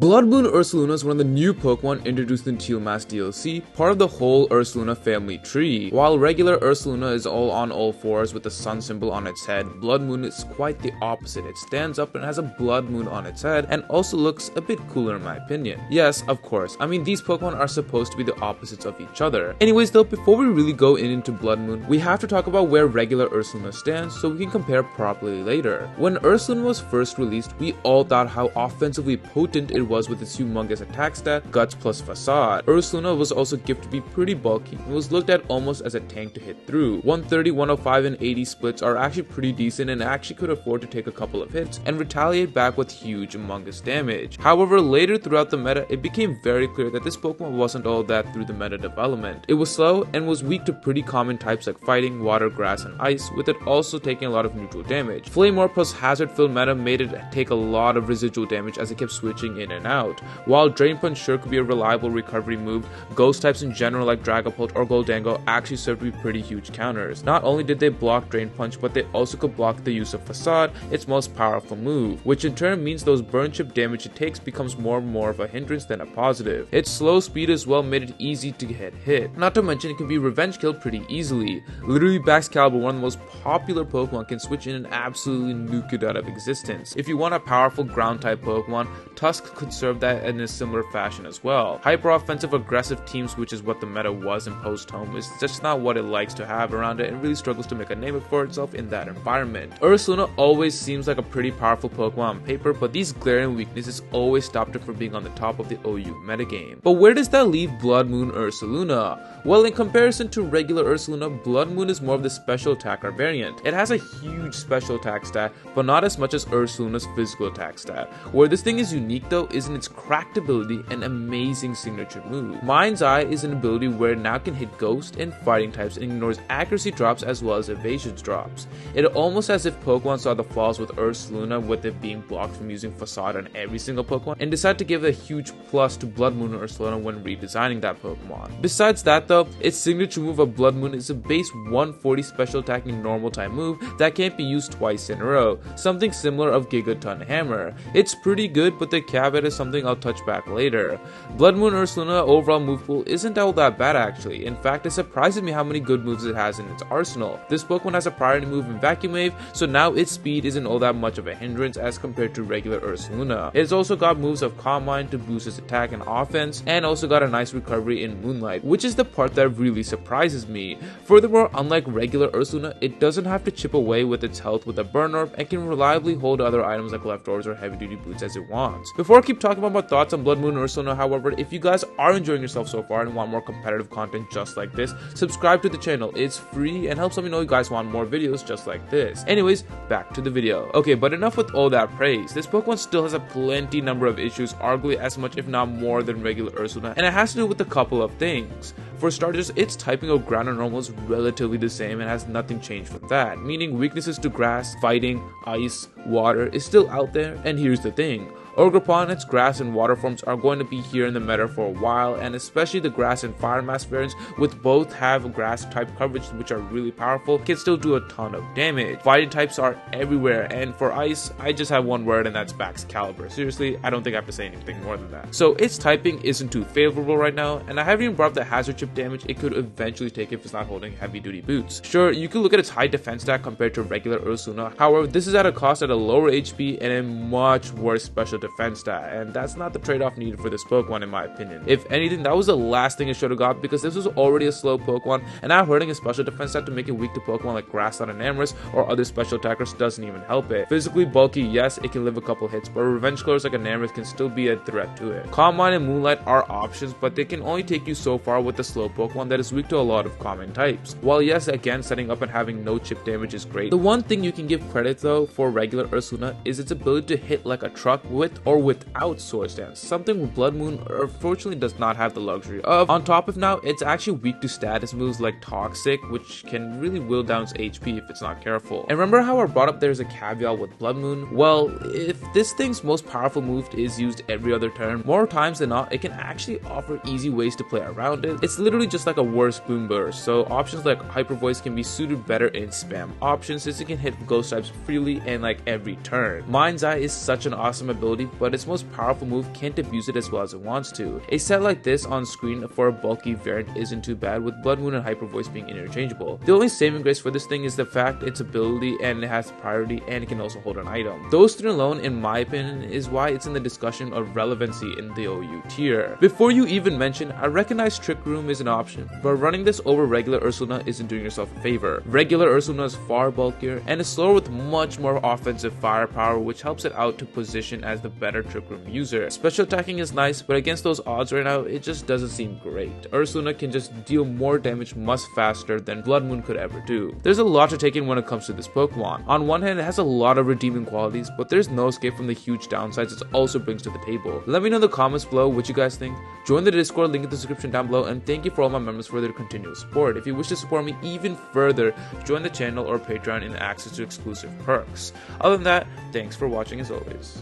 Bloodmoon Ursaluna is one of the new Pokemon introduced in Teal Mask DLC, part of the whole Ursaluna family tree. While regular Ursaluna is all on all fours with the sun symbol on its head, Bloodmoon is quite the opposite. It stands up and has a blood moon on its head and also looks a bit cooler in my opinion. Yes, of course, I mean these Pokemon are supposed to be the opposites of each other. Anyways though, before we really go into Bloodmoon, we have to talk about where regular Ursaluna stands so we can compare properly later. When Ursaluna was first released, we all thought how offensively potent it was with its humongous attack stat, guts plus facade. Ursaluna was also gifted to be pretty bulky and was looked at almost as a tank to hit through. 130, 105, and 80 splits are actually pretty decent and actually could afford to take a couple of hits and retaliate back with huge humongous damage. However, later throughout the meta, it became very clear that this Pokemon wasn't all that through the meta development. It was slow and was weak to pretty common types like fighting, water, grass, and ice, with it also taking a lot of neutral damage. Flame Orb plus hazard filled meta made it take a lot of residual damage as it kept switching in and out. While Drain Punch sure could be a reliable recovery move, ghost types in general like Dragapult or Goldango actually served to be pretty huge counters. Not only did they block Drain Punch, but they also could block the use of Facade, its most powerful move, which in turn means those burn chip damage it takes becomes more and more of a hindrance than a positive. Its slow speed as well made it easy to get hit. Not to mention it can be revenge killed pretty easily. Literally Baxcalibur, one of the most popular Pokemon, can switch in and absolutely nuke it out of existence. If you want a powerful ground type Pokemon, Tusk could serve that in a similar fashion as well. Hyper offensive aggressive teams, which is what the meta was in post home, is just not what it likes to have around it and really struggles to make a name for itself in that environment. Ursaluna always seems like a pretty powerful Pokemon on paper, but these glaring weaknesses always stopped it from being on the top of the OU metagame. But where does that leave Bloodmoon Ursaluna? Well, in comparison to regular Ursaluna, Bloodmoon is more of the special attacker variant. It has a huge special attack stat, but not as much as Ursaluna's physical attack stat. Where this thing is unique though is in its cracked ability and amazing signature move. Mind's Eye is an ability where it now can hit ghost and fighting types and ignores accuracy drops as well as evasions drops. It almost as if Pokemon saw the flaws with Ursaluna, with it being blocked from using Facade on every single Pokemon, and decided to give a huge plus to Bloodmoon Ursaluna when redesigning that Pokemon. Besides that though, its signature move of Bloodmoon is a base 140 special attacking normal type move that can't be used twice in a row, something similar of Gigaton Hammer. It's pretty good, but the caveat is something I'll touch back later. Bloodmoon Ursaluna overall move pool isn't all that bad actually. In fact, it surprises me how many good moves it has in its arsenal. This Pokemon has a priority move in Vacuum Wave, so now its speed isn't all that much of a hindrance as compared to regular Ursaluna. It's also got moves of Calm Mind to boost its attack and offense, and also got a nice recovery in Moonlight, which is the part that really surprises me. Furthermore, unlike regular Ursaluna, it doesn't have to chip away with its health with a Burn Orb and can reliably hold other items like leftovers or heavy duty boots as it wants. Before I keep talking about my thoughts on Bloodmoon Ursaluna, however, if you guys are enjoying yourself so far and want more competitive content just like this, subscribe to the channel. It's free and helps let me know you guys want more videos just like this. Anyways, back to the video. Okay, but enough with all that praise. This Pokemon still has a plenty number of issues, arguably as much if not more than regular Ursaluna, and it has to do with a couple of things. For starters, its typing of ground and normal is relatively the same and has nothing changed from that, meaning weaknesses to grass, fighting, ice, water is still out there. And here's the thing, Ogerpon, its grass and water forms are going to be here in the meta for a while, and especially the grass and fire mask variants, with both have grass type coverage which are really powerful, can still do a ton of damage. Fighting types are everywhere, and for ice, I just have one word and that's Baxcalibur. Seriously, I don't think I have to say anything more than that. So its typing isn't too favorable right now, and I haven't even brought up the hazard chip damage it could eventually take if it's not holding heavy duty boots. Sure, you could look at its high defense stat compared to regular Ursaluna, however this is at a cost at a lower HP and a much worse special defense stat, and that's not the trade-off needed for this Pokemon in my opinion. If anything, that was the last thing it should have got, because this was already a slow Pokemon, and now hurting a special defense stat to make it weak to Pokemon like Grass and Enamorus or other special attackers doesn't even help it. Physically bulky, yes, it can live a couple hits, but revenge killers like Enamorus can still be a threat to it. Calm Mind and Moonlight are options, but they can only take you so far with a slow Pokemon that is weak to a lot of common types. While yes, again, setting up and having no chip damage is great, the one thing you can give credit though for regular Ursaluna is its ability to hit like a truck with or without Sword Stance, something Bloodmoon unfortunately does not have the luxury of. On top of now, it's actually weak to status moves like Toxic, which can really whittle down its HP if it's not careful. And remember how I brought up there's a caveat with Bloodmoon? Well, if this thing's most powerful move is used every other turn, more times than not, it can actually offer easy ways to play around it. It's literally just like a worse Boom Burst, so options like Hyper Voice can be suited better in spam options since it can hit ghost types freely and like every turn. Mind's Eye is such an awesome ability ability, but its most powerful move can't abuse it as well as it wants to. A set like this on screen for a bulky variant isn't too bad, with Bloodmoon and Hyper Voice being interchangeable. The only saving grace for this thing is the fact its ability and it has priority and it can also hold an item. Those three alone, in my opinion, is why it's in the discussion of relevancy in the OU tier. Before you even mention, I recognize Trick Room is an option, but running this over regular Ursaluna isn't doing yourself a favor. Regular Ursaluna is far bulkier and is slower with much more offensive firepower, which helps it out to position as the better Trick Room user. Special attacking is nice, but against those odds right now, it just doesn't seem great. Ursaluna can just deal more damage much faster than Bloodmoon could ever do. There's a lot to take in when it comes to this Pokemon. On one hand, it has a lot of redeeming qualities, but there's no escape from the huge downsides it also brings to the table. Let me know in the comments below what you guys think. Join the Discord, link in the description down below, and thank you for all my members for their continual support. If you wish to support me even further, join the channel or Patreon and access to exclusive perks. Other than that, thanks for watching as always.